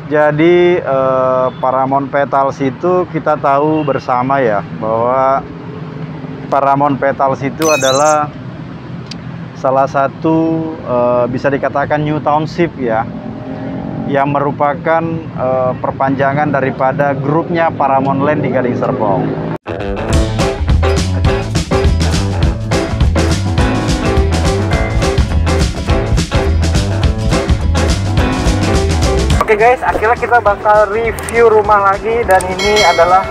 jadi Paramount Petals itu kita tahu bersama ya bahwa Paramount Petals itu adalah salah satu bisa dikatakan new township ya, yang merupakan perpanjangan daripada grupnya Paramount Land di Gading Serpong. Oke guys, akhirnya kita bakal review rumah lagi, dan ini adalah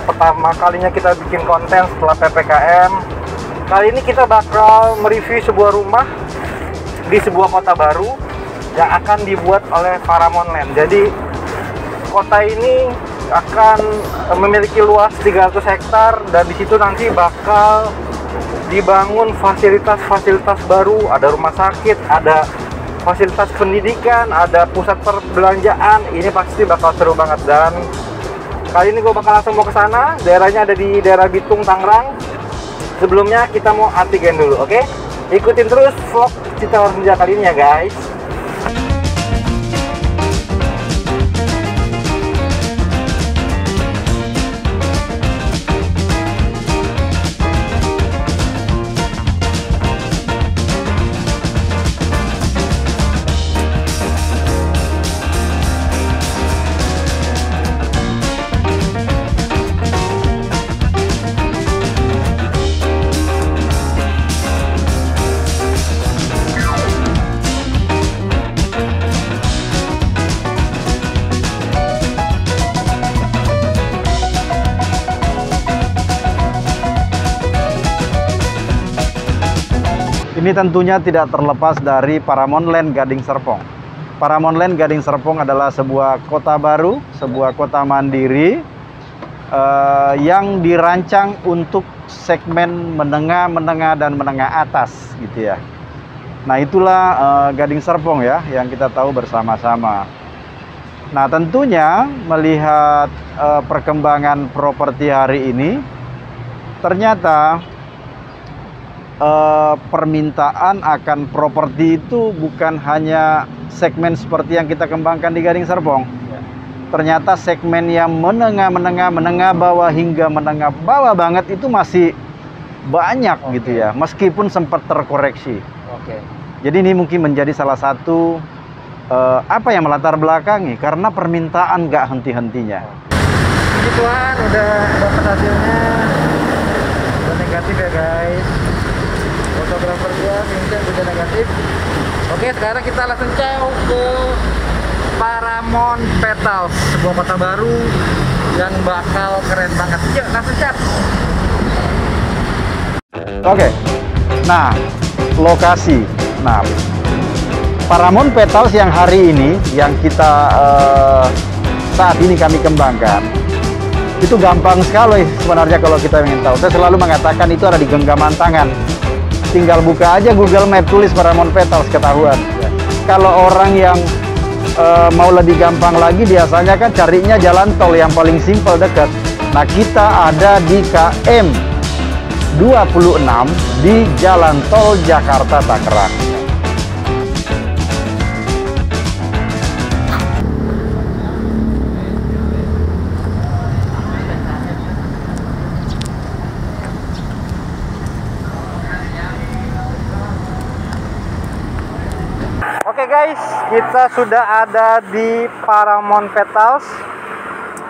pertama kalinya kita bikin konten setelah PPKM. Kali ini kita bakal mereview sebuah rumah di sebuah kota baru yang akan dibuat oleh Paramount Land. Jadi kota ini akan memiliki luas 300 hektar, dan di situ nanti bakal dibangun fasilitas-fasilitas baru. Ada rumah sakit, ada fasilitas pendidikan, ada pusat perbelanjaan. Ini pasti bakal seru banget, dan kali ini gue bakal langsung mau ke sana. Daerahnya ada di daerah Bitung, Tangerang. Sebelumnya kita mau antigen dulu, oke? Ikutin terus vlog Cita Orninja kali ini ya guys. Ini tentunya tidak terlepas dari Paramount Land Gading Serpong. Paramount Land Gading Serpong adalah sebuah kota baru, sebuah kota mandiri yang dirancang untuk segmen menengah dan menengah atas gitu ya. Nah itulah Gading Serpong ya, yang kita tahu bersama-sama. Nah tentunya melihat perkembangan properti hari ini, ternyata permintaan akan properti itu bukan hanya segmen seperti yang kita kembangkan di Gading Serpong. Ternyata segmen yang menengah bawah hingga menengah bawah banget itu masih banyak gitu ya, meskipun sempat terkoreksi. Jadi ini mungkin menjadi salah satu apa yang melatar belakangi, karena permintaan nggak henti-hentinya. Puji Tuhan udah dapat hasilnya, udah negatif ya guys. Fotografer gua Vincent juga negatif. Oke, sekarang kita langsung jauh ke Paramount Petals, sebuah kota baru yang bakal keren banget. Yuk, langsung chat. Oke. Nah, lokasi. Nah, Paramount Petals yang hari ini yang kita saat ini kami kembangkan itu gampang sekali sebenarnya kalau kita ingin tahu. Saya selalu mengatakan itu ada di genggaman tangan. Tinggal buka aja Google Map, tulis Paramount Petals, ketahuan. Kalau orang yang mau lebih gampang lagi, biasanya kan carinya jalan tol yang paling simpel dekat. Nah kita ada di KM 26 di Jalan Tol Jakarta Tangerang. Oke guys, kita sudah ada di Paramount Petals.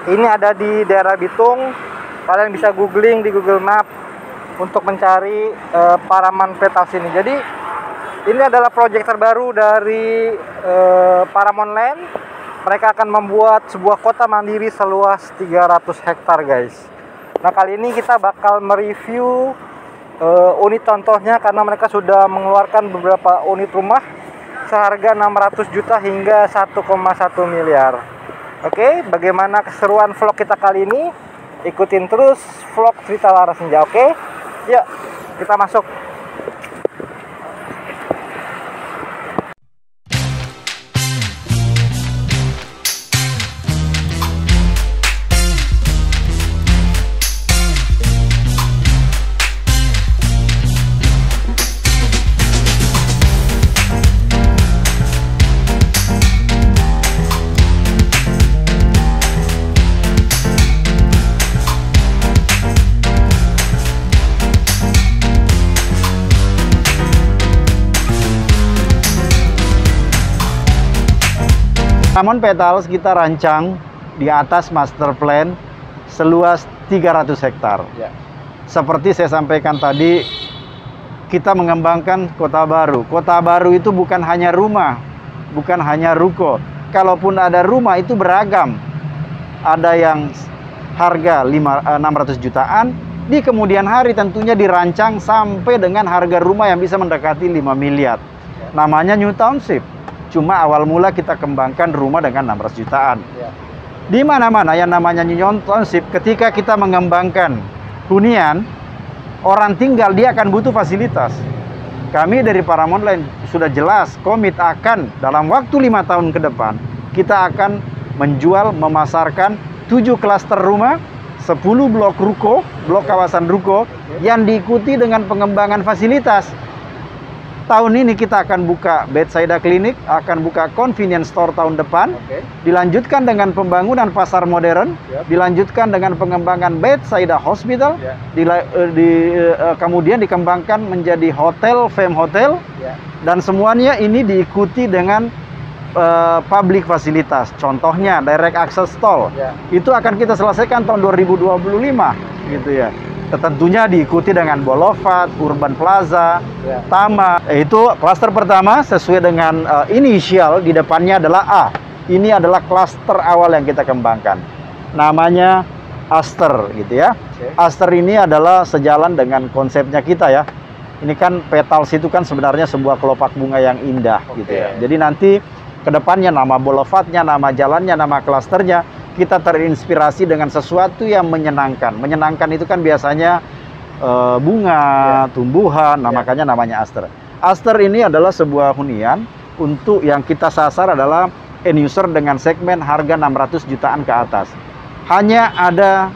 Ini ada di daerah Bitung. Kalian bisa googling di Google Map untuk mencari Paramount Petals ini. Jadi ini adalah proyek terbaru dari Paramount Land. Mereka akan membuat sebuah kota mandiri seluas 300 hektar guys. Nah kali ini kita bakal mereview unit contohnya, karena mereka sudah mengeluarkan beberapa unit rumah seharga 600 juta hingga 1,1 miliar. Oke, bagaimana keseruan vlog kita kali ini? Ikutin terus vlog Cerita Laras Senja, oke? Yuk, kita masuk. Paramount Petals kita rancang di atas master plan seluas 300 hektar. Ya. Seperti saya sampaikan tadi, kita mengembangkan kota baru. Kota baru itu bukan hanya rumah, bukan hanya ruko. Kalaupun ada rumah itu beragam. Ada yang harga 600 jutaan, di kemudian hari tentunya dirancang sampai dengan harga rumah yang bisa mendekati 5 miliar. Namanya New Township. Cuma awal mula kita kembangkan rumah dengan 600 jutaan. Di mana-mana yang namanya New Township, ketika kita mengembangkan hunian, orang tinggal dia akan butuh fasilitas. Kami dari Paramount Land sudah jelas komit akan dalam waktu 5 tahun ke depan kita akan menjual, memasarkan 7 klaster rumah, 10 blok ruko, blok kawasan ruko yang diikuti dengan pengembangan fasilitas. Tahun ini kita akan buka bedside clinic, akan buka convenience store tahun depan, dilanjutkan dengan pembangunan pasar modern, dilanjutkan dengan pengembangan bedside hospital, kemudian dikembangkan menjadi hotel, fame hotel, dan semuanya ini diikuti dengan public fasilitas. Contohnya direct access tol, itu akan kita selesaikan tahun 2025, gitu ya. Tentunya diikuti dengan Boulevard, Urban Plaza, Tama. Itu klaster pertama sesuai dengan inisial di depannya adalah A. Ini adalah klaster awal yang kita kembangkan. Namanya Aster, gitu ya. Aster ini adalah sejalan dengan konsepnya kita ya. Ini kan Petals itu kan sebenarnya sebuah kelopak bunga yang indah, gitu ya. Jadi nanti kedepannya nama Boulevardnya, nama jalannya, nama klasternya, kita terinspirasi dengan sesuatu yang menyenangkan. Menyenangkan itu kan biasanya bunga, tumbuhan, makanya namanya Aster. Aster ini adalah sebuah hunian untuk yang kita sasar adalah end user dengan segmen harga 600 jutaan ke atas. Hanya ada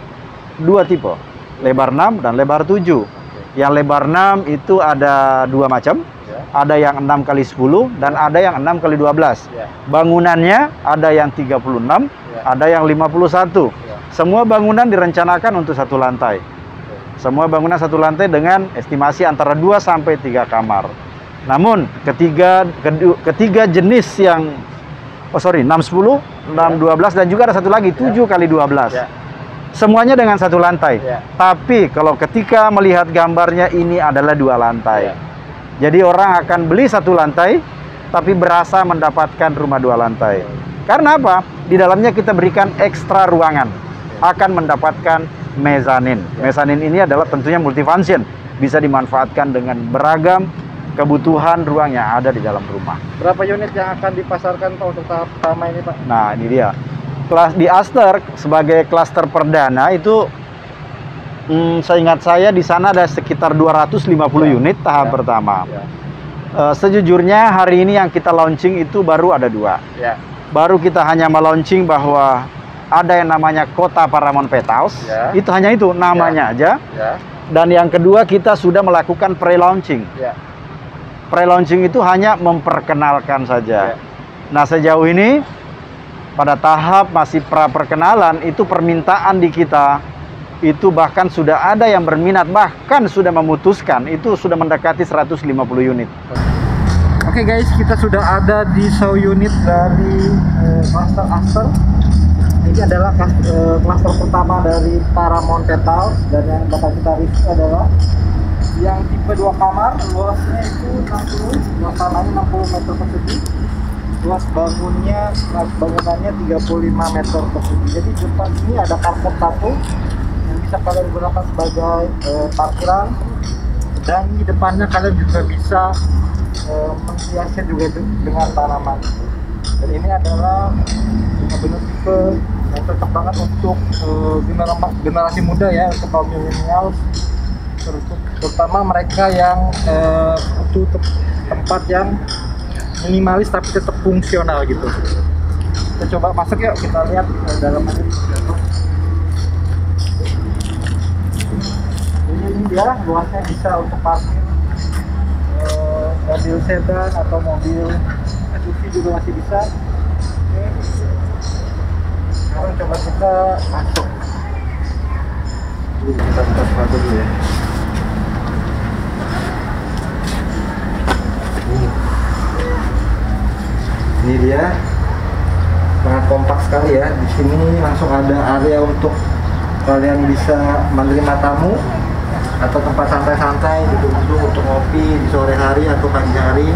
2 tipe, lebar 6 dan lebar 7. Yang lebar 6 itu ada 2 macam. Ada yang 6 kali 10 dan ada yang 6 kali 12. Bangunannya ada yang 36, ada yang 51. Semua bangunan direncanakan untuk 1 lantai. Semua bangunan 1 lantai dengan estimasi antara 2 sampai 3 kamar. Namun ketiga jenis yang 6, 10, 6, 12 dan juga ada satu lagi 7 kali 12. Semuanya dengan 1 lantai. Tapi kalau ketika melihat gambarnya ini adalah 2 lantai. Jadi orang akan beli 1 lantai, tapi berasa mendapatkan rumah 2 lantai. Karena apa? Di dalamnya kita berikan ekstra ruangan. Akan mendapatkan mezanin. Mezanin ini adalah tentunya multifunction. Bisa dimanfaatkan dengan beragam kebutuhan ruang yang ada di dalam rumah. Berapa unit yang akan dipasarkan Pak untuk tahap pertama ini Pak? Nah ini dia. Di Aster sebagai klaster perdana itu seingat saya di sana ada sekitar 250 unit tahap pertama. Sejujurnya hari ini yang kita launching itu baru ada 2. Baru kita hanya melaunching bahwa ada yang namanya Kota Paramount Petals. Itu hanya itu namanya aja. Dan yang kedua kita sudah melakukan pre-launching. Pre-launching itu hanya memperkenalkan saja. Nah sejauh ini pada tahap masih pra-perkenalan itu permintaan di kita itu bahkan sudah ada yang berminat, bahkan sudah memutuskan, itu sudah mendekati 150 unit. Oke guys, kita sudah ada di show unit dari klaster Aster. Ini adalah klaster pertama dari Paramount Petals, dan yang bakal kita review adalah yang tipe 2 kamar. Luasnya itu 60, luas tanahnya 60 meter persegi, luas bangunannya 35 meter persegi. Jadi depan ini ada carport 1 yang bisa kalian gunakan sebagai parkiran, dan di depannya kalian juga bisa menghiasnya juga dengan tanaman. Dan ini adalah benar-benar tipe yang cocok banget untuk generasi muda ya, untuk kaum milenial, terutama mereka yang butuh tempat yang minimalis tapi tetap fungsional gitu. Kita coba masuk yuk, kita lihat dalamnya. Ini dia luasnya bisa untuk parkir mobil sedan atau mobil SUV juga masih bisa. Sekarang coba kita masuk. Kita buka dulu ya. Ini dia kompak sekali ya. Di sini langsung ada area untuk kalian bisa menerima tamu atau tempat santai-santai duduk-duduk untuk ngopi di sore hari atau pagi hari.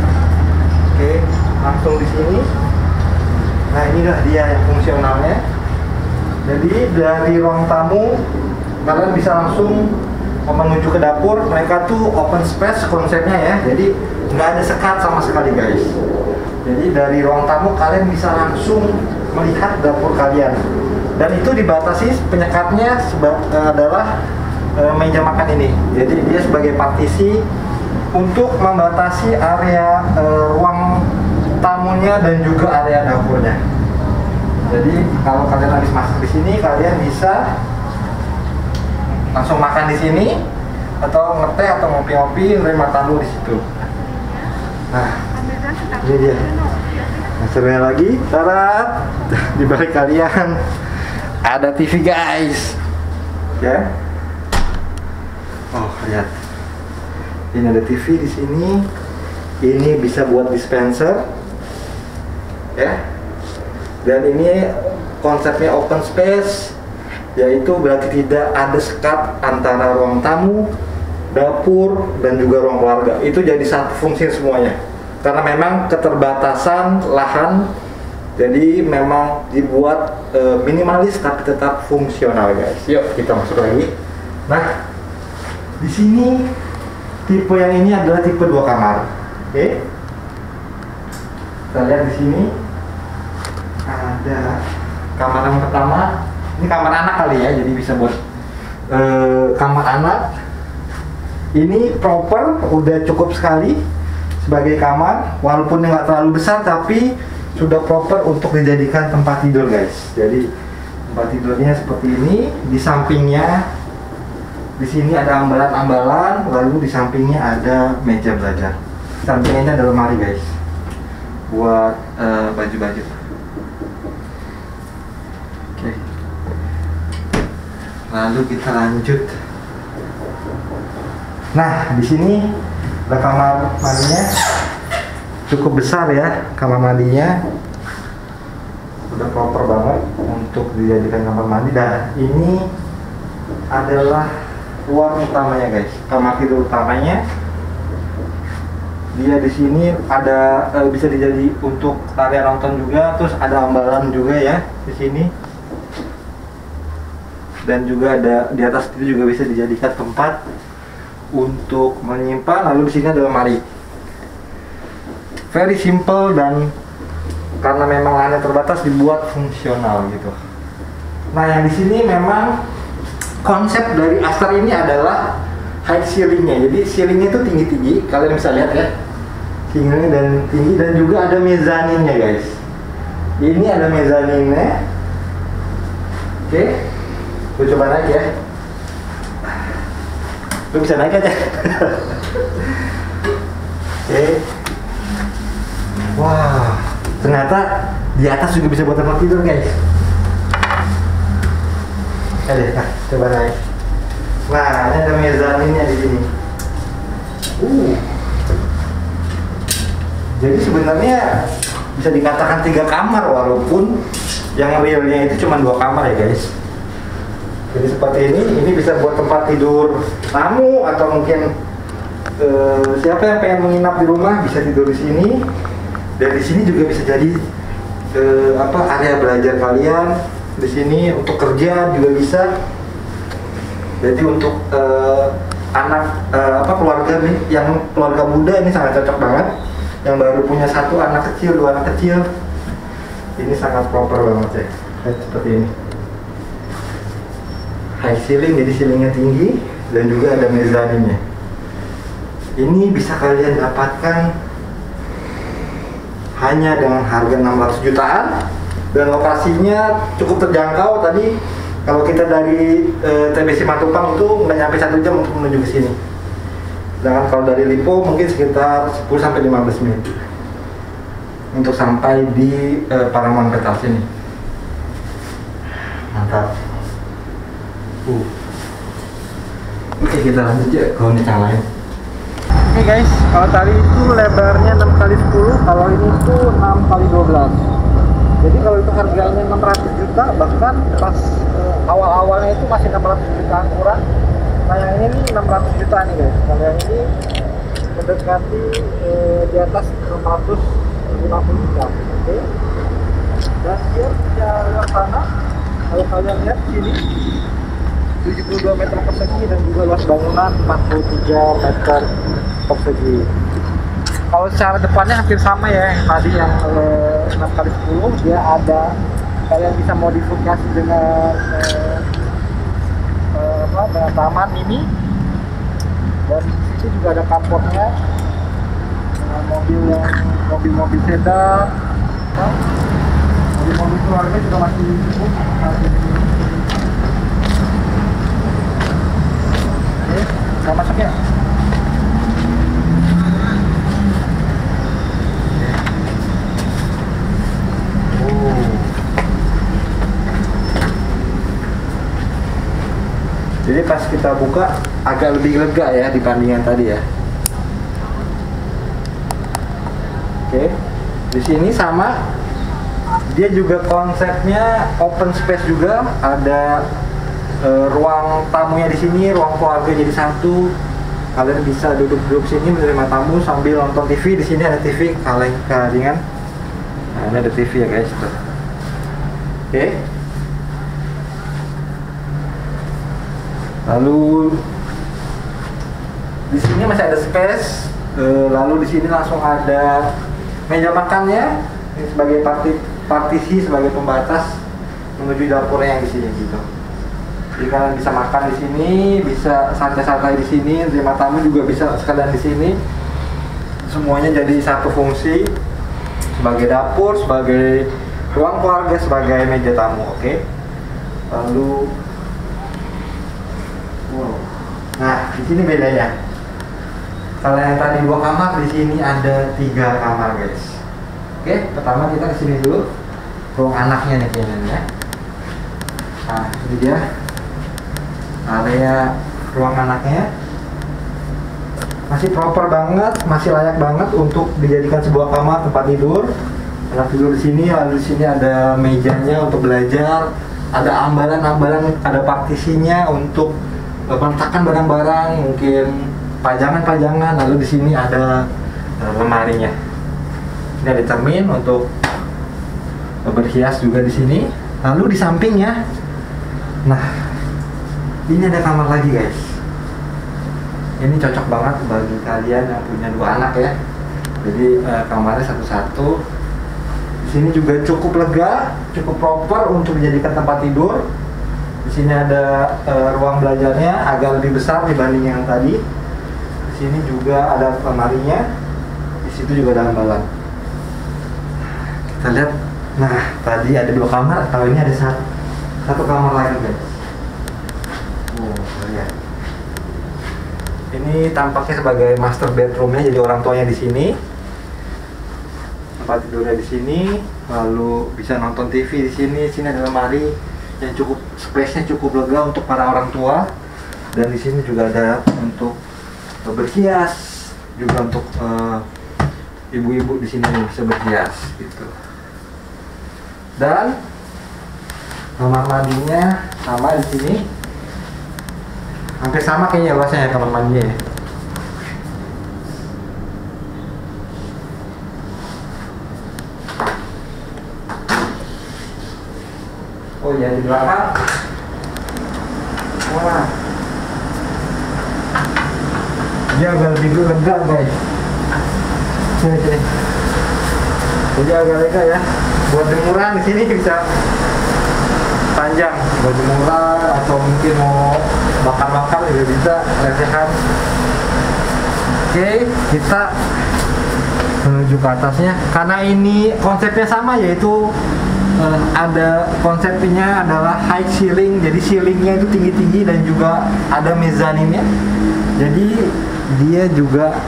Oke, langsung di sini. Nah, inilah dia yang fungsionalnya. Jadi dari ruang tamu kalian bisa langsung menuju ke dapur. Mereka tuh open space konsepnya ya. Jadi nggak ada sekat sama sekali guys. Jadi dari ruang tamu kalian bisa langsung melihat dapur kalian. Dan itu dibatasi penyekatnya adalah meja makan ini. Jadi dia sebagai partisi untuk membatasi area ruang tamunya dan juga area dapurnya. Jadi kalau kalian habis masak di sini, kalian bisa langsung makan di sini atau ngeteh atau ngopi-ngopi menerima tamu di situ. Nah, ini dia. Nah, sebenarnya lagi, tarat di balik kalian ada TV guys, ya. Oh lihat, ini ada TV di sini. Ini bisa buat dispenser, ya. Dan ini konsepnya open space, yaitu berarti tidak ada sekat antara ruang tamu, dapur, dan juga ruang keluarga. Itu jadi satu fungsi semuanya. Karena memang keterbatasan lahan, jadi memang dibuat minimalis tapi tetap fungsional guys. Yuk kita masuk lagi. Nah, di sini tipe yang ini adalah tipe 2 kamar. Oke. Kita lihat di sini ada kamar yang pertama. Ini kamar anak kali ya, jadi bisa buat kamar anak. Ini proper, udah cukup sekali sebagai kamar, walaupun nggak terlalu besar tapi sudah proper untuk dijadikan tempat tidur guys. Jadi tempat tidurnya seperti ini. Di sampingnya di sini ada ambalan-ambalan, lalu di sampingnya ada meja belajar. Sampingnya ada lemari guys buat baju-baju. Oke. Lalu kita lanjut. Nah, di sini ada kamar mandinya, cukup besar ya kamar mandinya, udah proper banget untuk dijadikan kamar mandi. Dan ini adalah ruang utamanya guys, kamar tidur utamanya. Dia di sini ada bisa dijadi untuk area nonton juga, terus ada ambalan juga ya di sini. Dan juga ada di atas itu juga bisa dijadikan tempat untuk menyimpan. Lalu di sini ada lemari. Very simple, dan karena memang lahannya terbatas dibuat fungsional gitu. Nah, yang di sini memang konsep dari Astar ini adalah high ceilingnya. Jadi ceilingnya itu tinggi-tinggi, kalian bisa lihat ya. Ceilingnya dan tinggi, dan juga ada mezaninnya guys. Ini ada mezaninnya. Oke, gue coba naik ya. Lu bisa naik aja. Oke. Wah, ternyata di atas juga bisa buat tempat tidur guys. Oke, coba naik. Nah, ini ada mezaninnya di sini. Jadi sebenarnya bisa dikatakan 3 kamar, walaupun yang realnya itu cuma 2 kamar ya guys. Jadi seperti ini bisa buat tempat tidur tamu, atau mungkin siapa yang pengen menginap di rumah bisa tidur di sini. Dan di sini juga bisa jadi area belajar kalian. Di sini untuk kerja juga bisa. Jadi untuk anak keluarga nih, yang keluarga muda ini sangat cocok banget. Yang baru punya 1 anak kecil, 2 anak kecil, ini sangat proper banget ya. Seperti ini. High ceiling, jadi ceilingnya tinggi, dan juga ada mezaninnya. Ini bisa kalian dapatkan hanya dengan harga 600 jutaan, dan lokasinya cukup terjangkau. Tadi kalau kita dari TBC Matupang itu nggak nyampe 1 jam untuk menuju ke sini. Sedangkan kalau dari Lipo mungkin sekitar 10-15 menit untuk sampai di Paramount Petals ini. Mantap. Oke, kita lanjut ya ke unit yang lain. Oke guys, kalau tadi itu lebarnya 6x10, kalau ini tuh 6x12. Jadi kalau itu harganya 600 juta, bahkan pas awal-awalnya itu masih 600 jutaan kurang. Nah yang ini nih 600 juta nih guys. Kalau yang ini mendekati di atas 650 juta. Oke. Dan dia punya luas tanah, kalau kalian lihat sini 72 meter persegi dan juga luas bangunan 43 meter persegi. Kalau secara depannya hampir sama ya, yang tadi yang 6x10 dia ada, kalian bisa modifikasi dengan dengan taman ini, dan di situ juga ada carportnya, mobil-mobil sedan, mobil-mobil keluarga juga masih cukup. Oke, kita masuk ya. Jadi pas kita buka agak lebih lega ya dibandingkan tadi ya. Oke, di sini sama, dia juga konsepnya open space juga, ada ruang tamunya di sini, ruang keluarga jadi satu. Kalian bisa duduk-duduk sini menerima tamu sambil nonton TV. Di sini ada TV kaleng-kalingan. Nah, ini ada TV ya guys. Tuh. Oke. Lalu di sini masih ada space. Lalu di sini langsung ada meja makannya ini sebagai partisi sebagai pembatas menuju dapurnya yang di sini gitu. Jadi kalian bisa makan di sini, bisa santai-santai di sini, terima tamu juga bisa sekalian di sini. Semuanya jadi satu fungsi sebagai dapur, sebagai ruang keluarga, sebagai meja tamu. Oke. Lalu nah, di sini bedanya. Kalau yang tadi 2 kamar, di sini ada 3 kamar, guys. Oke, pertama kita ke sini dulu. Ruang anaknya nih kayaknya ya. Nah, ini dia area ruang anaknya. Masih proper banget, masih layak banget untuk dijadikan sebuah kamar tempat tidur. Anak tidur di sini, lalu di sini ada mejanya untuk belajar, ada ambalan-ambalan, ada partisinya untuk meletakkan barang-barang, mungkin pajangan-pajangan. Lalu di sini ada lemarinya. Ini ada cermin untuk berhias juga di sini. Lalu di sampingnya, nah ini ada kamar lagi guys. Ini cocok banget bagi kalian yang punya 2 anak ya. Jadi kamarnya satu-satu. Di sini juga cukup lega, cukup proper untuk dijadikan tempat tidur. Di sini ada ruang belajarnya agak lebih besar dibanding yang tadi. Di sini juga ada lemarinya. Di situ juga ada ambalan. Kita lihat. Nah, tadi ada 2 kamar, kalau ini ada satu kamar lagi, guys. Lihat. Ini tampaknya sebagai master bedroomnya, jadi orang tuanya di sini. Tempat tidurnya di sini, lalu bisa nonton TV di sini. Di sini ada lemari yang cukup space-nya cukup lega untuk para orang tua, dan di sini juga ada untuk berhias, juga untuk ibu-ibu di sini bisa berhias gitu. Dan kamar mandinya sama di sini, hampir sama kayaknya luasnya ya kamar mandinya ya. Oh ya, di belakang. Wah. Dia agak lebih lega guys. Sini. Jadi agak lega ya. Buat jemuran di sini bisa panjang. Buat jemuran atau mungkin mau makan-makan juga bisa lesehan. Oke, kita menuju ke atasnya. Karena ini konsepnya sama, yaitu ada konsepnya adalah high ceiling, jadi ceilingnya itu tinggi-tinggi dan juga ada mezaninnya. Jadi dia juga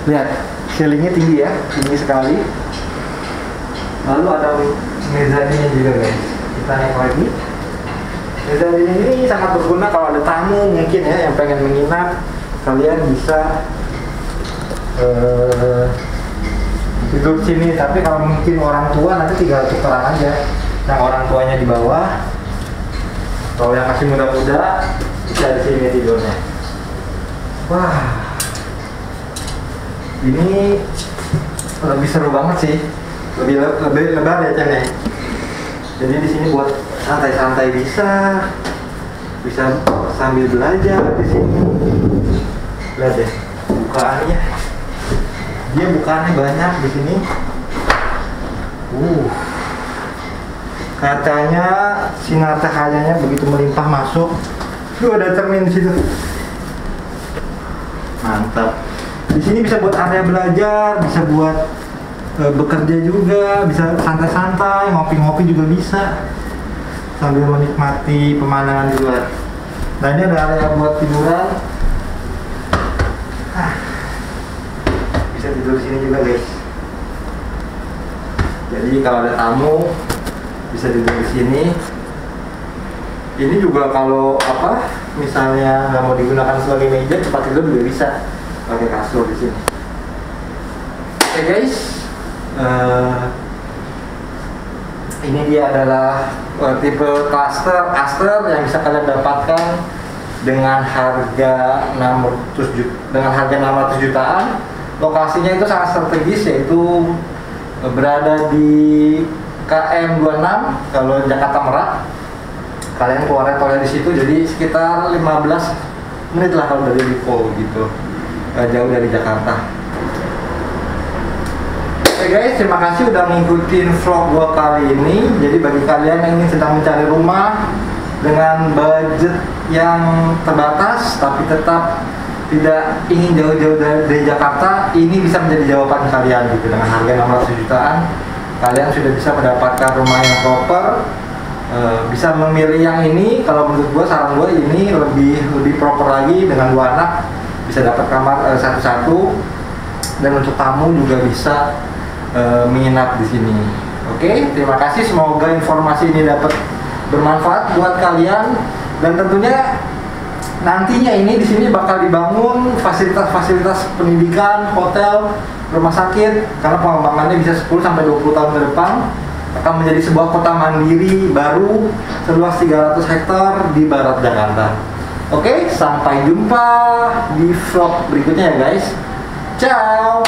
lihat ceilingnya tinggi ya, tinggi sekali. Lalu ada mezaninnya juga guys. Kita naik lagi. Mezanin ini sangat berguna kalau ada tamu mungkin ya yang pengen menginap, kalian bisa tidur sini. Tapi kalau mungkin orang tua nanti tinggal tukeran aja, yang orang tuanya di bawah, kalau yang masih muda-muda bisa di sini tidurnya. Wah, ini lebih seru banget sih, lebih lebar ya Cen ya. Jadi di sini buat santai-santai bisa sambil belajar di sini. Lihat deh bukaannya, dia bukaannya banyak di sini. Katanya sinar cahayanya begitu melimpah masuk. Ada cermin di situ. Mantap. Di sini bisa buat area belajar, bisa buat bekerja juga, bisa santai-santai, ngopi-ngopi juga bisa sambil menikmati pemandangan di luar. Nah ini ada area buat tiduran. Bisa tidur di sini juga guys. Jadi kalau ada tamu bisa tidur di sini. Ini juga kalau misalnya nggak mau digunakan sebagai meja, tempat tidur juga bisa pakai kasur di sini. Oke guys, ini dia adalah tipe cluster yang bisa kalian dapatkan dengan harga 600 jutaan. Lokasinya itu sangat strategis, yaitu berada di KM 26 kalau Jakarta Merak. Kalian keluar tolnya di situ, jadi sekitar 15 menit lah kalau dari Lipo gitu, jauh dari Jakarta. Oke guys, terima kasih udah ngikutin vlog gua kali ini. Jadi bagi kalian yang ingin sedang mencari rumah dengan budget yang terbatas tapi tetap tidak ingin jauh-jauh dari Jakarta, ini bisa menjadi jawaban kalian gitu. Dengan harga 600 jutaan kalian sudah bisa mendapatkan rumah yang proper. Bisa memilih yang ini. Kalau menurut gua, saran gua ini lebih proper lagi, dengan 2 anak bisa dapat kamar satu-satu, dan untuk tamu juga bisa menginap di sini. Oke, terima kasih. Semoga informasi ini dapat bermanfaat buat kalian, dan tentunya nantinya ini di sini bakal dibangun fasilitas-fasilitas pendidikan, hotel, rumah sakit, karena pengembangannya bisa 10 sampai 20 tahun ke depan akan menjadi sebuah kota mandiri baru seluas 300 hektar di barat Jakarta. Oke, sampai jumpa di vlog berikutnya ya guys. Ciao.